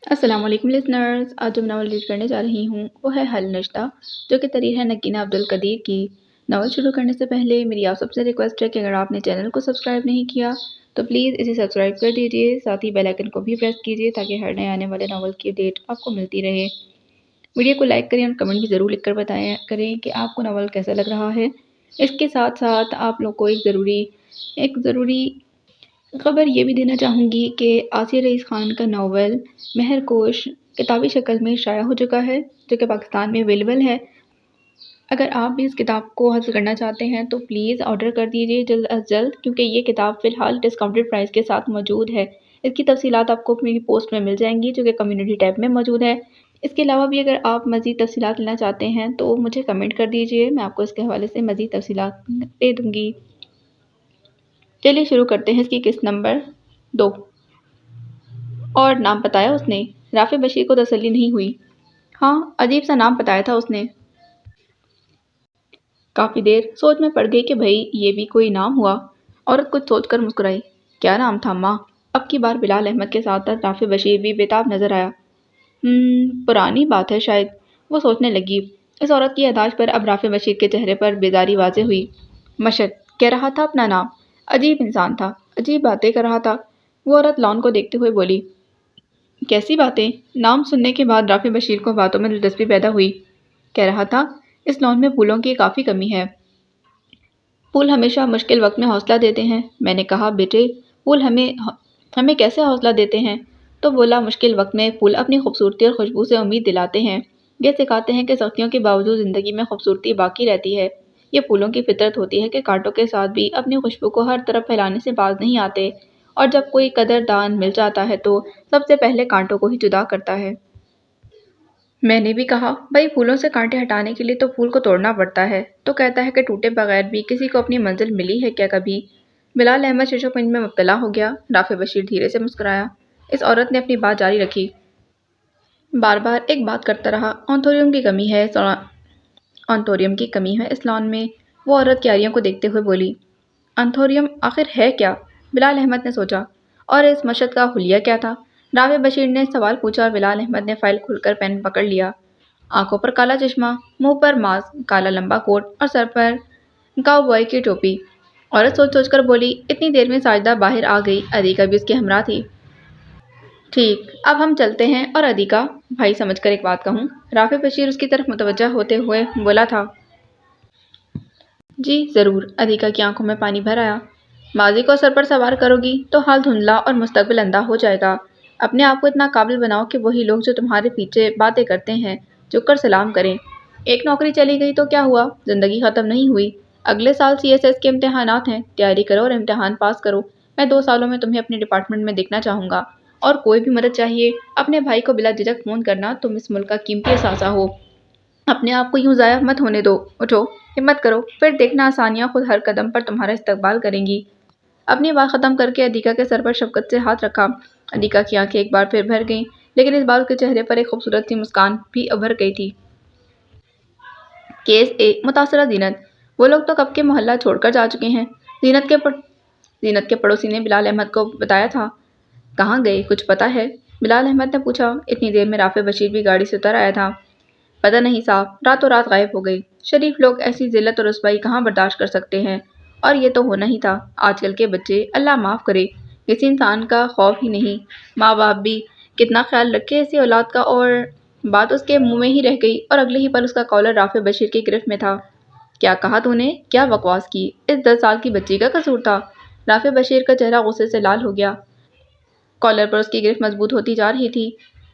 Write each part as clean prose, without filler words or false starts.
السلام علیکم لسنرز، آج جو ناول ریڈ کرنے جا رہی ہوں وہ ہے حل نشتہ، جو کہ تحریر ہے نگینہ عبدالقدیر کی۔ ناول شروع کرنے سے پہلے میری آپ سب سے ریکویسٹ ہے کہ اگر آپ نے چینل کو سبسکرائب نہیں کیا تو پلیز اسے سبسکرائب کر دیجیے، ساتھ ہی بیل آئکن کو بھی پریس کیجیے تاکہ ہر نئے آنے والے ناول کی اپڈیٹ آپ کو ملتی رہے۔ ویڈیو کو لائک کریں اور کمنٹ بھی ضرور لکھ کر بتائیں کریں کہ آپ کو ناول کیسا لگ رہا ہے۔ اس کے ساتھ ساتھ آپ لوگ کو ایک ضروری خبر یہ بھی دینا چاہوں گی کہ آسیہ رئیس خان کا ناول مہر کوش کتابی شکل میں شائع ہو چکا ہے، جو کہ پاکستان میں اویلیبل ہے۔ اگر آپ بھی اس کتاب کو حاصل کرنا چاہتے ہیں تو پلیز آرڈر کر دیجیے جلد از جلد، کیونکہ یہ کتاب فی الحال ڈسکاؤنٹڈ پرائس کے ساتھ موجود ہے۔ اس کی تفصیلات آپ کو میری پوسٹ میں مل جائیں گی، جو کہ کمیونٹی ٹیب میں موجود ہے۔ اس کے علاوہ بھی اگر آپ مزید تفصیلات لینا چاہتے ہیں تو مجھے کمنٹ کر دیجیے، میں آپ کو اس کے حوالے سے مزید تفصیلات دے دوں گی۔ چلیے شروع کرتے ہیں اس کی قسط نمبر 2۔ اور نام بتایا اس نے؟ رافع بشیر کو تسلی نہیں ہوئی۔ ہاں، عجیب سا نام بتایا تھا اس نے۔ کافی دیر سوچ میں پڑ گئی کہ بھئی یہ بھی کوئی نام ہوا۔ عورت کچھ سوچ کر مسکرائی۔ کیا نام تھا ماں؟ اب کی بار بلال احمد کے ساتھ رافع بشیر بھی بے تاب نظر آیا۔ پرانی بات ہے شاید، وہ سوچنے لگی۔ اس عورت کی یادداشت پر اب رافع بشیر کے چہرے پر بیزاری واضح ہوئی۔ مشت کہہ رہا تھا اپنا نام۔ عجیب انسان تھا، عجیب باتیں کر رہا تھا۔ وہ عورت لان کو دیکھتے ہوئے بولی۔ کیسی باتیں؟ نام سننے کے بعد رافع بشیر کو باتوں میں دلچسپی پیدا ہوئی۔ کہہ رہا تھا اس لان میں پھولوں کی کافی کمی ہے۔ پھول ہمیشہ مشکل وقت میں حوصلہ دیتے ہیں۔ میں نے کہا بیٹے پھول ہمیں کیسے حوصلہ دیتے ہیں؟ تو بولا مشکل وقت میں پھول اپنی خوبصورتی اور خوشبو سے امید دلاتے ہیں۔ یہ سکھاتے ہیں کہ سختیوں کے باوجود زندگی میں خوبصورتی باقی رہتی ہے۔ یہ پھولوں کی فطرت ہوتی ہے کہ کانٹوں کے ساتھ بھی اپنی خوشبو کو ہر طرف پھیلانے سے باز نہیں آتے، اور جب کوئی قدردان مل جاتا ہے تو سب سے پہلے کانٹوں کو ہی جدا کرتا ہے۔ میں نے بھی کہا بھئی پھولوں سے کانٹے ہٹانے کے لیے تو پھول کو توڑنا پڑتا ہے، تو کہتا ہے کہ ٹوٹے بغیر بھی کسی کو اپنی منزل ملی ہے کیا کبھی؟ بلال احمد شش و پنج میں مبتلا ہو گیا۔ رافع بشیر دھیرے سے مسکرایا۔ اس عورت نے اپنی بات جاری رکھی۔ بار بار ایک بات کرتا رہا، آنتھوریم کی کمی ہے اس لان میں۔ وہ عورت کیاریوں کو دیکھتے ہوئے بولی۔ آنتھوریم آخر ہے کیا؟ بلال احمد نے سوچا۔ اور اس مشت کا حلیہ کیا تھا؟ رافع بشیر نے سوال پوچھا اور بلال احمد نے فائل کھول کر پین پکڑ لیا۔ آنکھوں پر کالا چشمہ، منہ پر ماسک، کالا لمبا کوٹ اور سر پر کاؤ بوائے کی ٹوپی۔ عورت سوچ سوچ کر بولی۔ اتنی دیر میں ساجدہ باہر آ گئی، ادیکہ بھی اس کے ہمراہ تھی۔ ٹھیک، اب ہم چلتے ہیں۔ اور ادیکہ، بھائی سمجھ کر ایک بات کہوں؟ رافع بشیر اس کی طرف متوجہ ہوتے ہوئے بولا تھا۔ جی ضرور۔ ادیکہ کی آنکھوں میں پانی بھر آیا۔ ماضی کو سر پر سوار کرو گی تو حال دھندلا اور مستقبل اندھا ہو جائے گا۔ اپنے آپ کو اتنا قابل بناؤ کہ وہی لوگ جو تمہارے پیچھے باتیں کرتے ہیں جھک کر سلام کریں۔ ایک نوکری چلی گئی تو کیا ہوا؟ زندگی ختم نہیں ہوئی۔ اگلے سال CSS کے امتحانات ہیں، تیاری کرو اور امتحان پاس کرو۔ میں 2 سالوں میں تمہیں اپنے ڈپارٹمنٹ میں دیکھنا چاہوں گا، اور کوئی بھی مدد چاہیے اپنے بھائی کو بلا جھجک فون کرنا، تم اس ملک کا قیمتی اثاثہ ہو۔ اپنے آپ کو یوں ضائع مت ہونے دو، اٹھو، ہمت کرو، پھر دیکھنا آسانیاں خود ہر قدم پر تمہارا استقبال کریں گی۔ اپنی بات ختم کر کے ادیکہ کے سر پر شفقت سے ہاتھ رکھا۔ ادیکہ کی آنکھیں ایک بار پھر بھر گئیں، لیکن اس بار اس کے چہرے پر ایک خوبصورت سی مسکان بھی ابھر گئی تھی۔ کیس A متاثرہ زینت۔ وہ لوگ تو کب کے محلہ چھوڑ کر جا چکے ہیں۔ زینت کے پڑوسی نے بلال احمد کو بتایا تھا۔ کہاں گئے، کچھ پتہ ہے؟ بلال احمد نے پوچھا۔ اتنی دیر میں رافع بشیر بھی گاڑی سے اتر آیا تھا۔ پتہ نہیں صاحب، راتوں رات غائب ہو گئی۔ شریف لوگ ایسی ذلت اور رسوائی کہاں برداشت کر سکتے ہیں؟ اور یہ تو ہونا ہی تھا۔ آج کل کے بچے، اللہ معاف کرے، کسی انسان کا خوف ہی نہیں۔ ماں باپ بھی کتنا خیال رکھے ایسی اولاد کا، اور بات اس کے منہ میں ہی رہ گئی اور اگلے ہی پل اس کا کالر رافع بشیر کی گرفت میں تھا۔ کیا کہا تو نے؟ کیا بکواس کی؟ اس 10 سال کی بچی کا قصور تھا؟ رافع بشیر کا چہرہ غصے سے لال ہو گیا۔ کالر پر اس کی گرفت مضبوط ہوتی جا رہی تھی۔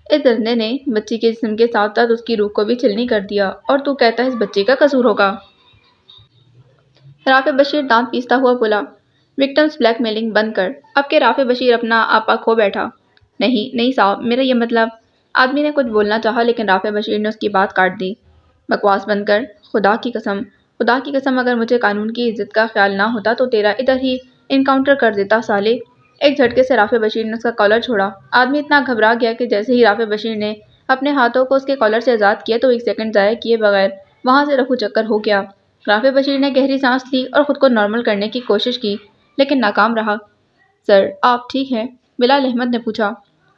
اس دھندے نے بچی کے جسم کے ساتھ ساتھ اس کی روح کو بھی چھلنی کر دیا، اور تو کہتا ہے اس بچی کا قصور ہوگا؟ رافع بشیر دانت پیستا ہوا بولا۔ وکٹمز بلیک میلنگ بند کر۔ اب کہ رافع بشیر اپنا آپا کھو بیٹھا۔ نہیں صاحب، میرا یہ مطلب… آدمی نے کچھ بولنا چاہا لیکن رافع بشیر نے اس کی بات کاٹ دی۔ بکواس بند کر، خدا کی قسم اگر مجھے قانون کی عزت کا خیال نہ ہوتا تو تیرا ادھر ہی انکاؤنٹر کر دیتا سالے۔ ایک جھٹکے سے رافع بشیر نے اس کا کالر چھوڑا۔ آدمی اتنا گھبرا گیا کہ جیسے ہی رافع بشیر نے اپنے ہاتھوں کو اس کے کالر سے آزاد کیا تو 1 سیکنڈ ضائع کیے بغیر وہاں سے رفو چکر ہو گیا۔ رافع بشیر نے گہری سانس لی اور خود کو نارمل کرنے کی کوشش کی، لیکن ناکام رہا۔ سر، آپ ٹھیک ہیں؟ بلال احمد نے پوچھا۔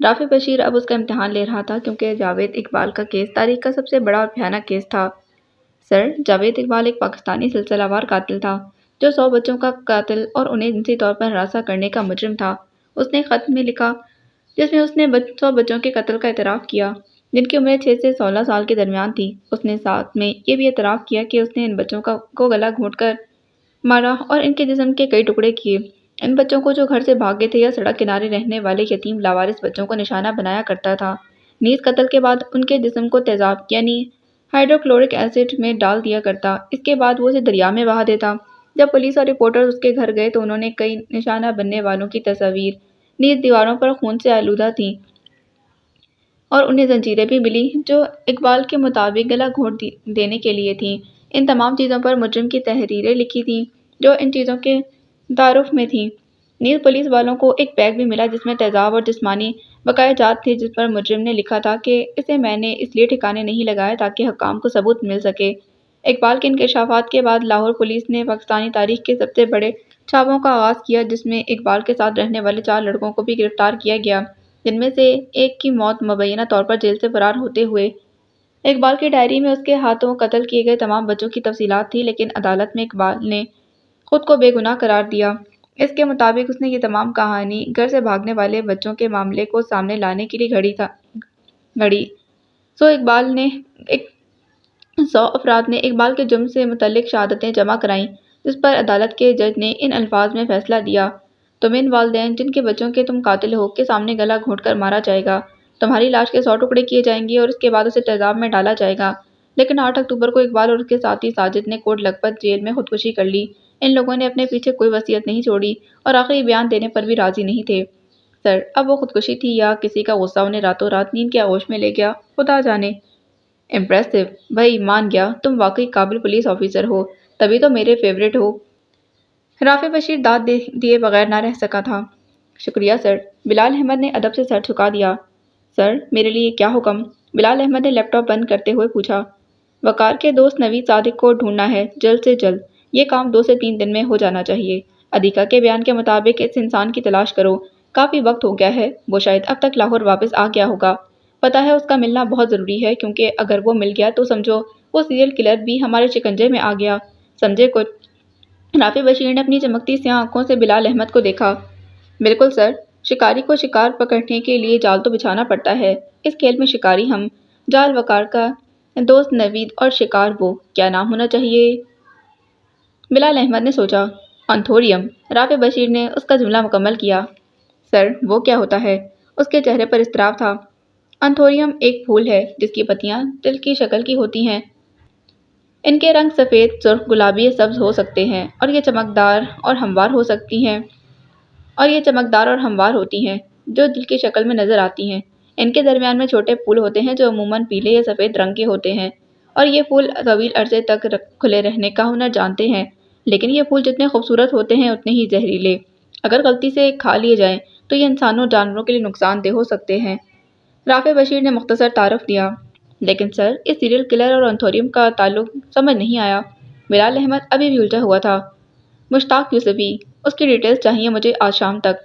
رافع بشیر اب اس کا امتحان لے رہا تھا کیونکہ جاوید اقبال کا کیس تاریخ کا سب سے بڑا اور بھیانک کیس تھا۔ سر، جاوید اقبال ایک پاکستانی سلسلہ وار قاتل تھا جو 100 بچوں کا قاتل اور انہیں جنسی طور پر ہراساں کرنے کا مجرم تھا۔ اس نے ایک خط میں لکھا جس میں اس نے 100 بچوں کے قتل کا اعتراف کیا جن کی عمریں 6 سے 16 سال کے درمیان تھی۔ اس نے ساتھ میں یہ بھی اعتراف کیا کہ اس نے ان بچوں کو گلا گھونٹ کر مارا اور ان کے جسم کے کئی ٹکڑے کیے۔ ان بچوں کو جو گھر سے بھاگے تھے یا سڑک کنارے رہنے والے یتیم لاوارث بچوں کو نشانہ بنایا کرتا تھا۔ نیز قتل کے بعد ان کے جسم کو تیزاب یعنی ہائیڈروکلورک ایسڈ میں ڈال دیا کرتا۔ اس کے بعد وہ اسے دریا میں بہا دیتا۔ جب پولیس اور رپورٹرز اس کے گھر گئے تو انہوں نے کئی نشانہ بننے والوں کی تصاویر نیز دیواروں پر خون سے آلودہ تھیں اور انہیں زنجیریں بھی ملی جو اقبال کے مطابق گلا گھونٹ دینے کے لیے تھیں۔ ان تمام چیزوں پر مجرم کی تحریریں لکھی تھیں جو ان چیزوں کے تعارف میں تھیں۔ نیز پولیس والوں کو ایک بیگ بھی ملا جس میں تیزاب اور جسمانی بقایا جات تھے جس پر مجرم نے لکھا تھا کہ اسے میں نے اس لیے ٹھکانے نہیں لگایا تاکہ حکام کو ثبوت مل سکے۔ اقبال کے انکشافات کے بعد لاہور پولیس نے پاکستانی تاریخ کے سب سے بڑے چھاپوں کا آغاز کیا جس میں اقبال کے ساتھ رہنے والے 4 لڑکوں کو بھی گرفتار کیا گیا جن میں سے ایک کی موت مبینہ طور پر جیل سے فرار ہوتے ہوئے۔ اقبال کی ڈائری میں اس کے ہاتھوں قتل کیے گئے تمام بچوں کی تفصیلات تھیں لیکن عدالت میں اقبال نے خود کو بے گناہ قرار دیا۔ اس کے مطابق اس نے یہ تمام کہانی گھر سے بھاگنے والے بچوں کے معاملے کو سامنے لانے کے لیے گھڑی۔ 100 افراد نے اقبال کے جرم سے متعلق شہادتیں جمع کرائیں جس پر عدالت کے جج نے ان الفاظ میں فیصلہ دیا: تم ان والدین جن کے بچوں کے تم قاتل ہو کے سامنے گلا گھونٹ کر مارا جائے گا۔ تمہاری لاش کے 100 ٹکڑے کیے جائیں گے اور اس کے بعد اسے تیزاب میں ڈالا جائے گا۔ لیکن 8 اکتوبر کو اقبال اور اس کے ساتھی ساجد نے کوٹ لکھپت جیل میں خودکشی کر لی۔ ان لوگوں نے اپنے پیچھے کوئی وصیت نہیں چھوڑی اور آخری بیان دینے پر بھی راضی نہیں تھے۔ سر، اب وہ خودکشی تھی یا کسی کا غصہ انہیں راتوں رات نیند کے آغوش میں لے گیا، خدا جانے۔ امپریسو، بھائی مان گیا، تم واقعی قابل پولیس آفیسر ہو، تبھی تو میرے فیورٹ ہو۔ رافع بشیر داد دیے بغیر نہ رہ سکا تھا۔ شکریہ سر۔ بلال احمد نے ادب سے سر جھکا دیا۔ سر، میرے لیے کیا حکم؟ بلال احمد نے لیپ ٹاپ بند کرتے ہوئے پوچھا۔ وقار کے دوست نوید صادق کو ڈھونڈنا ہے، جلد سے جلد۔ یہ کام 2 سے 3 دن میں ہو جانا چاہیے۔ ادھیکا کے بیان کے مطابق اس انسان کی تلاش کرو۔ کافی وقت ہو گیا ہے، وہ شاید اب تک لاہور واپس آ گیا ہوگا۔ پتہ ہے اس کا ملنا بہت ضروری ہے کیونکہ اگر وہ مل گیا تو سمجھو وہ سیریل کلر بھی ہمارے شکنجے میں آ گیا، سمجھے کچھ؟ رافع بشیر نے اپنی چمکتی سیاہ آنکھوں سے بلال احمد کو دیکھا۔ بالکل سر، شکاری کو شکار پکڑنے کے لیے جال تو بچھانا پڑتا ہے۔ اس کھیل میں شکاری ہم، جال وقار کا دوست نوید اور شکار وہ، کیا نام ہونا چاہیے؟ بلال احمد نے سوچا۔ انتھوریم۔ رافع بشیر نے اس کا جملہ مکمل کیا۔ سر، وہ کیا ہوتا ہے؟ اس کے چہرے پر اضطراب تھا۔ انتھوریم ایک پھول ہے جس کی پتیاں دل کی شکل کی ہوتی ہیں۔ ان کے رنگ سفید، سرخ، گلابی یا سبز ہو سکتے ہیں اور یہ چمکدار اور ہموار ہوتی ہیں جو دل کی شکل میں نظر آتی ہیں۔ ان کے درمیان میں چھوٹے پھول ہوتے ہیں جو عموماً پیلے یا سفید رنگ کے ہوتے ہیں اور یہ پھول طویل عرصے تک کھلے رہنے کا ہنر جانتے ہیں۔ لیکن یہ پھول جتنے خوبصورت ہوتے ہیں اتنے ہی زہریلے۔ اگر غلطی سے کھا لیے جائیں تو یہ انسانوں اور جانوروں کے لیے نقصان دہ ہو سکتے ہیں۔ رافع بشیر نے مختصر تعارف دیا۔ لیکن سر، اس سیریل کلر اور انتھوریم کا تعلق سمجھ نہیں آیا۔ بلال احمد ابھی بھی الجھا ہوا تھا۔ مشتاق یوسفی، اس کی ڈیٹیلز چاہیے مجھے آج شام تک۔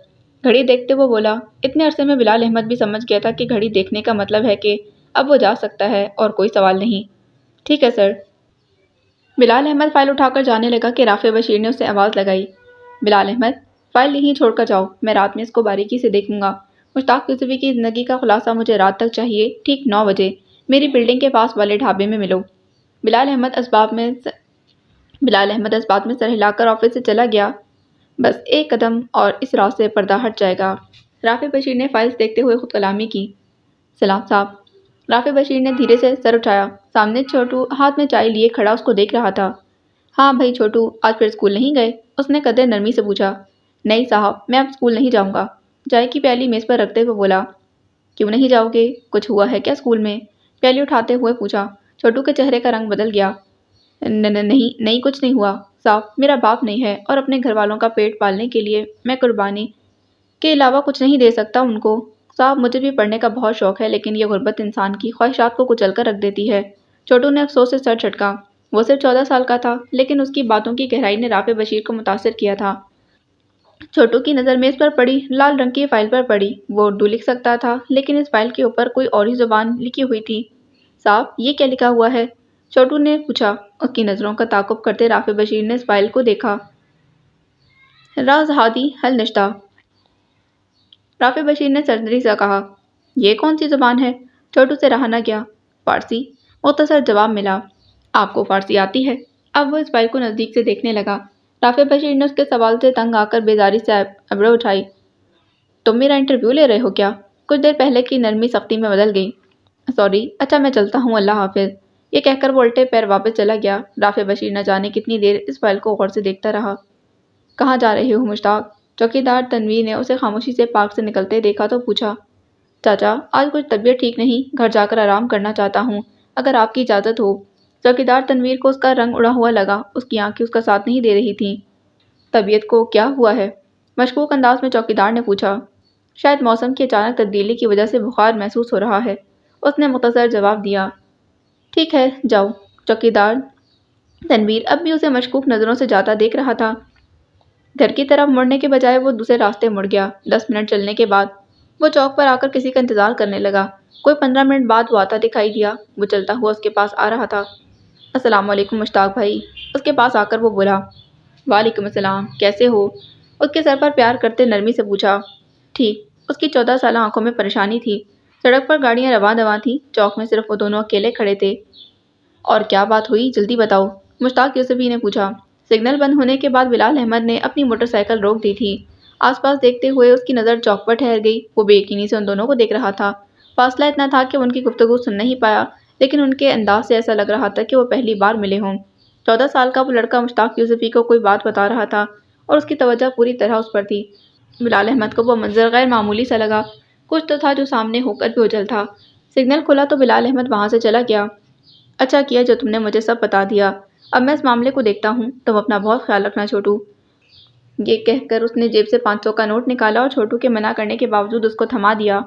گھڑی دیکھتے وہ بولا۔ اتنے عرصے میں بلال احمد بھی سمجھ گیا تھا کہ گھڑی دیکھنے کا مطلب ہے کہ اب وہ جا سکتا ہے اور کوئی سوال نہیں۔ ٹھیک ہے سر۔ بلال احمد فائل اٹھا کر جانے لگا کہ رافع بشیر نے اسے آواز لگائی۔ بلال احمد، فائل یہیں چھوڑ کر جاؤ، میں رات میں اس کو باریکی سے دیکھوں گا۔ مشتاق یوسفی کی زندگی کا خلاصہ مجھے رات تک چاہیے، ٹھیک 9 بجے میری بلڈنگ کے پاس والے ڈھابے میں ملو۔ بلال احمد اسباب میں سر ہلا کر آفس سے چلا گیا۔ بس ایک قدم اور اس راز سے پردہ ہٹ جائے گا۔ رافع بشیر نے فائلز دیکھتے ہوئے خود کلامی کی۔ سلام صاحب۔ رافع بشیر نے دھیرے سے سر اٹھایا۔ سامنے چھوٹو ہاتھ میں چائے لیے کھڑا اس کو دیکھ رہا تھا۔ ہاں بھائی چھوٹو، آج پھر اسکول نہیں گئے؟ اس نے قدر نرمی سے پوچھا۔ نہیں صاحب، میں اب اسکول نہیں جاؤں گا، چائے کی پیالی میز پر رکھتے ہوئے بولا۔ کیوں نہیں جاؤ گے؟ کچھ ہوا ہے کیا اسکول میں؟ پیالی اٹھاتے ہوئے پوچھا۔ چھوٹو کے چہرے کا رنگ بدل گیا۔ نہیں کچھ نہیں ہوا صاحب، میرا باپ نہیں ہے اور اپنے گھر والوں کا پیٹ پالنے کے لیے میں قربانی کے علاوہ کچھ نہیں دے سکتا ان کو۔ صاحب مجھے بھی پڑھنے کا بہت شوق ہے لیکن یہ غربت انسان کی خواہشات کو کچل کر رکھ دیتی ہے۔ چھوٹو نے افسوس سے سر جھٹکا۔ وہ صرف 14 سال کا تھا لیکن اس کی باتوں کی گہرائی نے رافع بشیر کو متاثر کیا تھا۔ چھوٹو کی نظر میز پر پڑی لال رنگ کی فائل پر پڑی۔ وہ اردو لکھ سکتا تھا لیکن اس فائل کے اوپر کوئی اور ہی زبان لکھی ہوئی تھی۔ صاحب یہ کیا لکھا ہوا ہے؟ چھوٹو نے پوچھا۔ اس کی نظروں کا تعاقب کرتے رافع بشیر نے اس فائل کو دیکھا۔ راز ہادی حل نشتہ۔ رافع بشیر نے سرسری سا کہا۔ یہ کون سی زبان ہے؟ چھوٹو سے رہا نہ گیا۔ فارسی، مختصر جواب ملا۔ آپ کو فارسی آتی ہے؟ اب وہ اس فائل کو نزدیک سے دیکھنے لگا۔ رافع بشیر نے اس کے سوال سے تنگ آ کر بیزاری سے ابرویں اٹھائی۔ تم میرا انٹرویو لے رہے ہو کیا؟ کچھ دیر پہلے کی نرمی سختی میں بدل گئی۔ سوری، اچھا میں چلتا ہوں، اللہ حافظ۔ یہ کہہ کر وہ الٹے پیر واپس چلا گیا۔ رافع بشیر نہ جانے کتنی دیر اس فائل کو غور سے دیکھتا رہا۔ کہاں جا رہے ہو مشتاق؟ چوکیدار تنویر نے اسے خاموشی سے پارک سے نکلتے دیکھا تو پوچھا۔ چاچا آج کچھ طبیعت ٹھیک نہیں، گھر جا کر آرام کرنا چاہتا ہوں، اگر آپ کی اجازت ہو۔ چوکیدار تنویر کو اس کا رنگ اڑا ہوا لگا، اس کی آنکھیں اس کا ساتھ نہیں دے رہی تھیں۔ طبیعت کو کیا ہوا ہے؟ مشکوک انداز میں چوکیدار نے پوچھا۔ شاید موسم کی اچانک تبدیلی کی وجہ سے بخار محسوس ہو رہا ہے، اس نے مختصر جواب دیا۔ ٹھیک ہے جاؤ۔ چوکیدار تنویر اب بھی اسے مشکوک نظروں سے جاتا دیکھ رہا تھا۔ گھر کی طرف مڑنے کے بجائے وہ دوسرے راستے مڑ گیا۔ 10 منٹ چلنے کے بعد وہ چوک پر آ کر کسی کا انتظار کرنے لگا۔ کوئی 15 منٹ بعد وہ آتا دکھائی دیا۔ وہ چلتا ہوا اس کے پاس آ رہا تھا۔ السلام علیکم مشتاق بھائی۔ اس کے پاس آ کر وہ بولا۔ وعلیکم السلام، کیسے ہو؟ اس کے سر پر پیار کرتے نرمی سے پوچھا۔ ٹھیک۔ اس کی 14 سالہ آنکھوں میں پریشانی تھی۔ سڑک پر گاڑیاں رواں دواں تھیں، چوک میں صرف وہ دونوں اکیلے کھڑے تھے۔ اور کیا بات ہوئی، جلدی بتاؤ، مشتاق یوسفی نے پوچھا۔ سگنل بند ہونے کے بعد بلال احمد نے اپنی موٹر سائیکل روک دی تھی۔ آس پاس دیکھتے ہوئے اس کی نظر چوک پر ٹھہر گئی۔ وہ بے یقینی سے ان دونوں کو دیکھ رہا تھا۔ فاصلہ اتنا تھا کہ وہ ان کی گفتگو سن نہیں پایا، لیکن ان کے انداز سے ایسا لگ رہا تھا کہ وہ پہلی بار ملے ہوں۔ 14 سال کا وہ لڑکا مشتاق یوسفی کو کوئی بات بتا رہا تھا اور اس کی توجہ پوری طرح اس پر تھی۔ بلال احمد کو وہ منظر غیر معمولی سا لگا۔ کچھ تو تھا جو سامنے ہو کر بھی اوجھل تھا۔ سگنل کھلا تو بلال احمد وہاں سے چلا گیا۔ اچھا کیا جو تم نے مجھے سب بتا دیا، اب میں اس معاملے کو دیکھتا ہوں، تم اپنا بہت خیال رکھنا چھوٹو۔ یہ کہہ کر اس نے جیب سے 500 کا نوٹ نکالا اور چھوٹو کے منع کرنے کے باوجود اس کو تھما دیا۔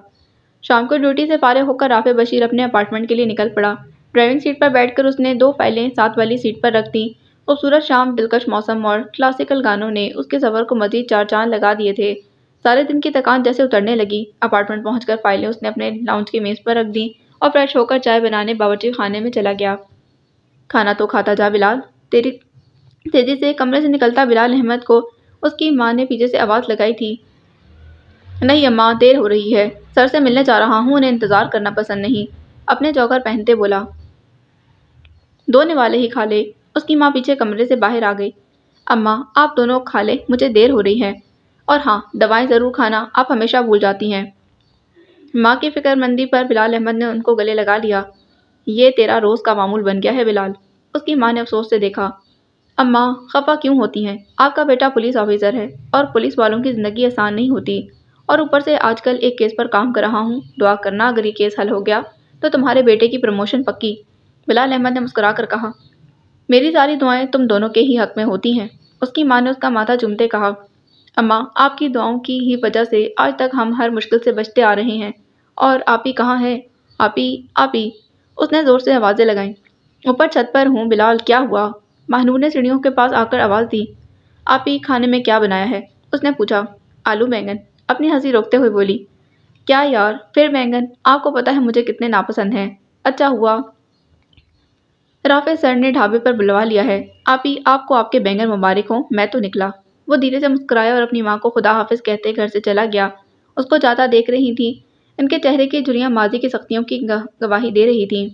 شام کو ڈیوٹی سے فارغ ہو کر رافع بشیر اپنے اپارٹمنٹ کے لیے نکل پڑا۔ ڈرائیونگ سیٹ پر بیٹھ کر اس نے 2 فائلیں ساتھ والی سیٹ پر رکھ دیں۔ خوبصورت شام، دلکش موسم اور کلاسیکل گانوں نے اس کے سفر کو مزید 4 چاند لگا دیے تھے۔ سارے دن کی تکان جیسے اترنے لگی۔ اپارٹمنٹ پہنچ کر فائلیں اس نے اپنے لاؤنج کی میز پر رکھ دیں اور فریش ہو کر چائے بنانے باورچی خانے میں چلا گیا۔ کھانا تو کھاتا جا بلال۔ تیزی سے کمرے سے نکلتا بلال احمد کو اس کی ماں نے پیچھے سے آواز لگائی تھی۔ نہیں اماں، دیر ہو رہی ہے، سر سے ملنے جا رہا ہوں، انہیں انتظار کرنا پسند نہیں، اپنے جوہر پہنتے بولا۔ 2 نوالے ہی کھا لے۔ اس کی ماں پیچھے کمرے سے باہر آ گئی۔ اماں آپ دونوں کھا لیں، مجھے دیر ہو رہی ہے، اور ہاں دوائیں ضرور کھانا، آپ ہمیشہ بھول جاتی ہیں۔ ماں کی فکر مندی پر بلال احمد نے ان کو گلے لگا لیا۔ یہ تیرا روز کا معمول بن گیا ہے بلال، اس کی ماں نے افسوس سے دیکھا۔ اماں خفا کیوں ہوتی ہیں، آپ کا بیٹا پولیس آفیسر ہے اور پولیس والوں کی زندگی آسان نہیں ہوتی، اور اوپر سے آج کل ایک کیس پر کام کر رہا ہوں، دعا کرنا اگر یہ کیس حل ہو گیا تو تمہارے بیٹے کی پروموشن پکی۔ بلال احمد نے مسکرا کر کہا۔ میری ساری دعائیں تم دونوں کے ہی حق میں ہوتی ہیں، اس کی ماں نے اس کا ماتھا چومتے کہا۔ اماں آپ کی دعاؤں کی ہی وجہ سے آج تک ہم ہر مشکل سے بچتے آ رہے ہیں، اور آپی کہاں ہے؟ آپی آپی، اس نے زور سے آوازیں لگائیں۔ اوپر چھت پر ہوں بلال، کیا ہوا؟ مہنور نے سیڑھیوں کے پاس آ کر آواز دی۔ آپی کھانے میں کیا بنایا ہے؟ اس نے پوچھا۔ آلو بینگن، اپنی ہنسی روکتے ہوئے بولی۔ کیا یار پھر بینگن، آپ کو پتہ ہے مجھے کتنے ناپسند ہیں۔ اچھا ہوا رافع سر نے ڈھابے پر بلوا لیا ہے۔ آپی آپ کو آپ کے بینگن مبارک ہوں، میں تو نکلا۔ وہ دھیرے سے مسکرایا اور اپنی ماں کو خدا حافظ کہتے گھر سے چلا گیا۔ اس کو جاتا دیکھ رہی تھی، ان کے چہرے کی جھریاں ماضی کی سختیوں کی گواہی دے رہی تھیں۔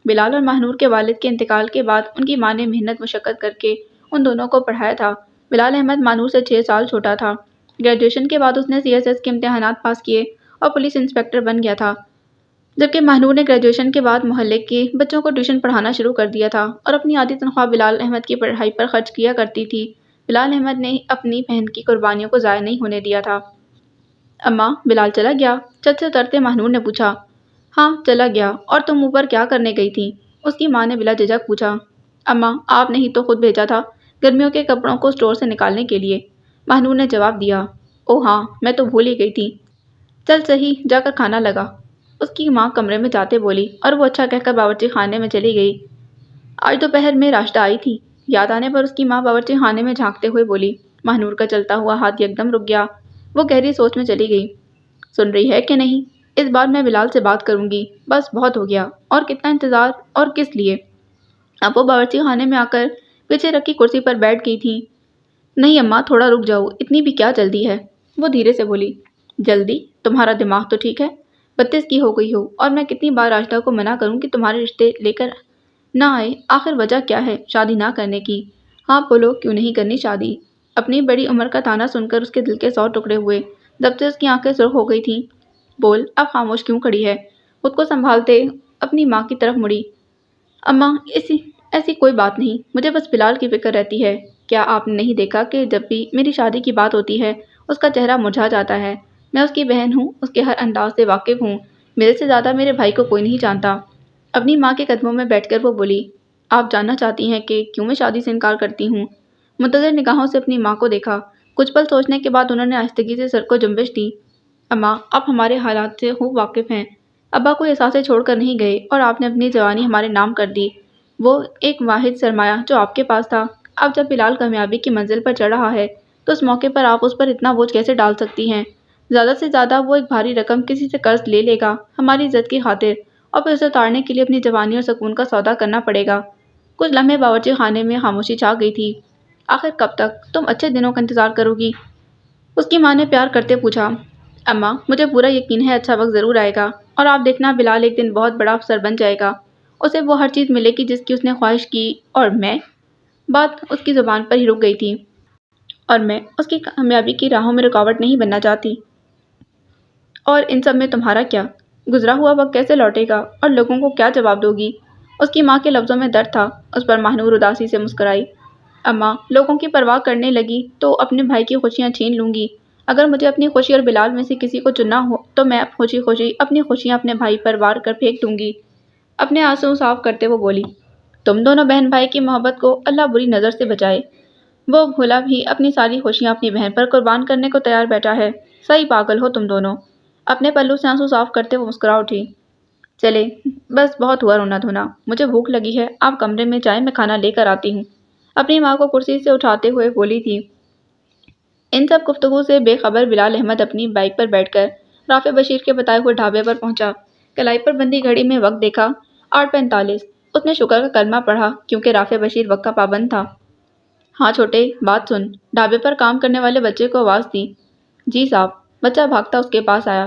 بلال اور مہنور کے والد کے انتقال کے بعد ان کی ماں نے محنت مشقت کر کے ان دونوں کو پڑھایا تھا۔ بلال احمد مہنور سے 6 سال چھوٹا تھا۔ گریجویشن کے بعد اس نے CSS کے امتحانات پاس کیے اور پولیس انسپکٹر بن گیا تھا، جبکہ مہنور نے گریجویشن کے بعد محلے کے بچوں کو ٹیوشن پڑھانا شروع کر دیا تھا اور اپنی آدھی تنخواہ بلال احمد کی پڑھائی پر خرچ کیا کرتی تھی۔ بلال احمد نے اپنی بہن کی قربانیوں کو ضائع نہیں ہونے دیا تھا۔ اماں بلال چلا گیا؟ چھت سے اترتے مہنور نے پوچھا۔ ہاں چلا گیا، اور تم اوپر کیا کرنے گئی تھی؟ اس کی ماں نے بلا جھجک پوچھا۔ اماں آپ نے ہی تو خود بھیجا تھا گرمیوں کے کپڑوں کو اسٹور سے نکالنے کے لیے، مہنور نے جواب دیا۔ او ہاں میں تو بھول ہی گئی تھی، چل صحیح جا کر کھانا لگا، اس کی ماں کمرے میں جاتے بولی، اور وہ اچھا کہہ کر باورچی خانے میں چلی گئی۔ آج دوپہر میں راشدہ آئی تھی، یاد آنے پر اس کی ماں باورچی خانے میں جھانکتے ہوئے بولی۔ مہنور کا چلتا ہوا ہاتھ یکدم رک گیا۔ وہ گہری سوچ میں چلی گئی۔ سن رہی ہے کہ نہیں؟ اس بار میں بلال سے بات کروں گی، بس بہت ہو گیا، اور کتنا انتظار اور کس لیے؟ اب وہ باورچی خانے میں آ کر پیچھے رکھی کرسی پر بیٹھ گئی تھی۔ نہیں اماں، تھوڑا رک جاؤ، اتنی بھی کیا جلدی ہے؟ وہ دھیرے سے بولی۔ جلدی؟ تمہارا دماغ تو ٹھیک ہے؟ 32 کی ہو گئی ہو، اور میں کتنی بار راجدہ کو منع کروں کہ تمہارے رشتے لے کر نہ آئے؟ آخر وجہ کیا ہے شادی نہ کرنے کی؟ ہاں بولو، کیوں نہیں کرنی شادی؟ اپنی بڑی عمر کا طعنہ سن کر اس کے دل کے 100 ٹکڑے ہوئے، جب سے اس کی آنکھیں سرخ ہو گئی تھیں۔ بول، اب خاموش کیوں کھڑی ہے؟ خود کو سنبھالتے اپنی ماں کی طرف مڑی۔ اماں، ایسی کوئی بات نہیں، مجھے بس بلال کی فکر رہتی ہے۔ کیا آپ نے نہیں دیکھا کہ جب بھی میری شادی کی بات ہوتی ہے اس کا چہرہ مرجھا جاتا ہے؟ میں اس کی بہن ہوں، اس کے ہر انداز سے واقف ہوں، میرے سے زیادہ میرے بھائی کو کوئی نہیں جانتا۔ اپنی ماں کے قدموں میں بیٹھ کر وہ بولی۔ آپ جاننا چاہتی ہیں کہ کیوں میں شادی سے انکار کرتی ہوں؟ منتظر نگاہوں سے اپنی ماں کو دیکھا۔ کچھ پل سوچنے کے بعد انہوں نے آہستگی سے سر کو جنبش دی۔ اماں، آپ ہمارے حالات سے خوب واقف ہیں۔ ابا کوئی اثاثے چھوڑ کر نہیں گئے، اور آپ نے اپنی جوانی ہمارے نام کر دی، وہ ایک واحد سرمایہ جو آپ کے پاس تھا۔ اب جب بلال کامیابی کی منزل پر چڑھ رہا ہے تو اس موقع پر آپ اس پر اتنا بوجھ کیسے ڈال سکتی ہیں؟ زیادہ سے زیادہ وہ ایک بھاری رقم کسی سے قرض لے لے گا ہماری عزت کی خاطر، اور پھر اسے اتارنے کے لیے اپنی جوانی اور سکون کا سودا کرنا پڑے گا۔ کچھ لمحے باورچی خانے میں خاموشی چھا گئی تھی۔ آخر کب تک؟ تم اچھے دنوں کا انتظار کرو گی؟ اس کی ماں نے پیار کرتے پوچھا۔ اماں، مجھے پورا یقین ہے اچھا وقت ضرور آئے گا، اور آپ دیکھنا بلال ایک دن بہت بڑا افسر بن جائے گا، اسے وہ ہر چیز ملے گی جس کی اس نے خواہش کی، اور میں… بات اس کی زبان پر ہی رک گئی تھی۔ اور میں اس کی کامیابی کی راہوں میں رکاوٹ نہیں بننا چاہتی۔ اور ان سب میں تمہارا کیا؟ گزرا ہوا وقت کیسے لوٹے گا، اور لوگوں کو کیا جواب دو گی؟ اس کی ماں کے لفظوں میں درد تھا۔ اس پر مہنور اداسی سے مسکرائی۔ اماں، لوگوں کی پرواہ کرنے لگی تو اپنے بھائی کی خوشیاں چھین لوں گی۔ اگر مجھے اپنی خوشی اور بلال میں سے کسی کو چننا ہو تو میں خوشی خوشی اپنی خوشیاں اپنے بھائی پر وار کر پھینک دوں گی۔ اپنے آنسو صاف کرتے وہ بولی۔ تم دونوں بہن بھائی کی محبت کو اللہ بری نظر سے بچائے۔ وہ بھولا بھی اپنی ساری خوشیاں اپنی بہن پر قربان کرنے کو تیار بیٹھا ہے۔ صحیح پاگل ہو تم دونوں۔ اپنے پلو سے آنسو صاف کرتے وہ مسکرا اٹھی۔ چلے، بس بہت ہوا رونا دھونا، مجھے بھوک لگی ہے، آپ کمرے میں جائیں، میں کھانا لے کر آتی ہوں۔ اپنی ماں کو کرسی سے اٹھاتے ہوئے بولی تھی۔ ان سب گفتگو سے بے خبر بلال احمد اپنی بائک پر بیٹھ کر رافع بشیر کے بتائے ہوئے ڈھابے پر پہنچا۔ کلائی پر بندھی گھڑی میں وقت دیکھا، 8:45۔ اس نے شکر کا کلمہ پڑھا کیونکہ رافع بشیر وقت کا پابند تھا۔ ہاں چھوٹے، بات سن۔ ڈھابے پر کام کرنے والے بچے کو آواز دی۔ جی صاحب۔ بچہ بھاگتا اس کے پاس آیا۔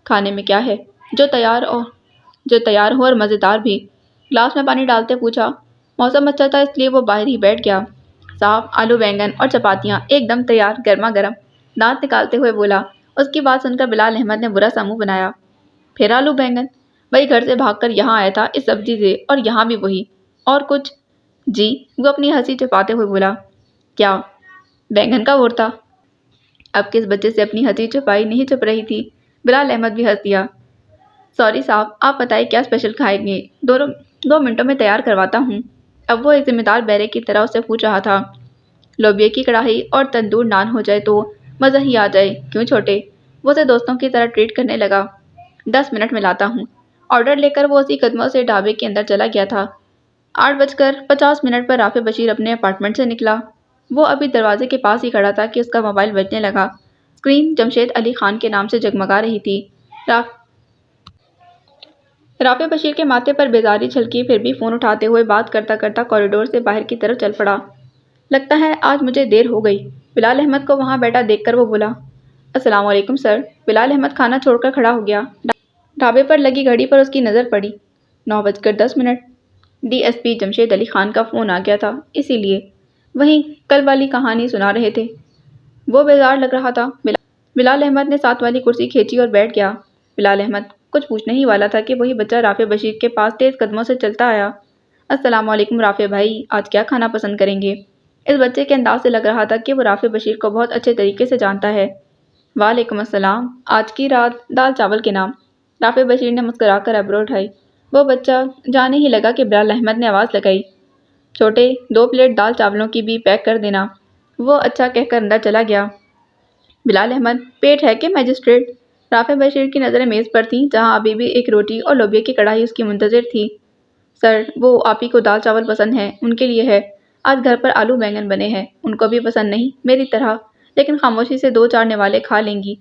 کھانے میں کیا ہے؟ جو تیار ہو اور مزیدار بھی۔ گلاس میں پانی ڈالتے پوچھا۔ موسم اچھا تھا اس لیے وہ باہر ہی بیٹھ گیا۔ صاحب، آلو بینگن اور چپاتیاں ایک دم تیار، گرما گرم، دانت نکالتے ہوئے بولا۔ اس کی بات سن کر بلال احمد نے برا سا منہ بنایا۔ پھر آلو بینگن؟ وہی گھر سے بھاگ کر یہاں آیا تھا اس سبزی سے، اور یہاں بھی وہی۔ اور کچھ؟ جی، وہ اپنی ہنسی چھپاتے ہوئے بولا۔ کیا؟ بینگن کا بھرتا؟ اب کس بچے سے اپنی ہنسی چھپائی نہیں چھپ رہی تھی؟ بلال احمد بھی ہنس دیا۔ سوری صاحب، آپ بتائیں کیا اسپیشل کھائیں گے؟ 2 منٹوں میں تیار کرواتا ہوں۔ اب وہ ایک ذمہ دار بیرے کی طرح اسے پوچھ رہا تھا۔ لوبیا کی کڑاہی اور تندور نان ہو جائے تو مزہ ہی آ جائے، کیوں چھوٹے؟ وہ اسے دوستوں کی طرح ٹریٹ کرنے لگا۔ 10 منٹ میں لاتا ہوں۔ آرڈر لے کر وہ اسی قدموں سے ڈھابے کے اندر چلا گیا تھا۔ 8:50 پر رافع بشیر اپنے اپارٹمنٹ سے نکلا۔ وہ ابھی دروازے کے پاس ہی کھڑا تھا کہ اس کا موبائل بجنے لگا۔ اسکرین جمشید علی خان کے نام سے جگمگا رہی تھی۔ رافع بشیر کے ماتھے پر بیزاری چھلکی، پھر بھی فون اٹھاتے ہوئے بات کرتا کرتا کوریڈور سے باہر کی طرف چل پڑا۔ لگتا ہے آج مجھے دیر ہو گئی۔ بلال احمد کو وہاں بیٹھا دیکھ کر وہ بولا۔ السلام علیکم سر۔ بلال احمد کھانا چھوڑ کر کھڑا ہو گیا۔ ڈھابے پر لگی گھڑی پر اس کی نظر پڑی۔ 9:10۔ D S P Jamshed Ali Khan کا فون آ گیا تھا، اسی لیے وہیں کل والی کہانی سنا رہے تھے۔ وہ بیزار لگ رہا تھا۔ بلال احمد نے ساتھ والی کرسی کھینچی اور بیٹھ گیا۔ بلال احمد کچھ پوچھنے ہی والا تھا کہ وہی بچہ رافع بشیر کے پاس تیز قدموں سے چلتا آیا۔ السلام علیکم رافع بھائی، آج کیا کھانا پسند کریں گے؟ اس بچے کے انداز سے لگ رہا تھا کہ وہ رافع بشیر کو بہت اچھے طریقے سے جانتا ہے۔ وعلیکم السلام، آج کی رات دال چاول کے نام۔ رافع بشیر نے مسکرا کر ابرو اٹھائی۔ وہ بچہ جانے ہی لگا کہ بلال احمد نے آواز لگائی۔ چھوٹے، 2 پلیٹ دال چاولوں کی بھی پیک کر دینا۔ وہ اچھا کہہ کر اندر چلا گیا۔ بلال احمد پیٹ ہے کہ میجسٹریٹ؟ رافع بشیر کی نظریں میز پر تھیں جہاں ابھی بھی ایک روٹی اور لوبیا کی کڑاہی اس کی منتظر تھی۔ سر، وہ آپ ہی کو دال چاول پسند ہیں، ان کے لیے ہے۔ آج گھر پر آلو بینگن بنے ہیں، ان کو بھی پسند نہیں میری طرح، لیکن خاموشی سے 2 4 نوالے کھا لیں گی۔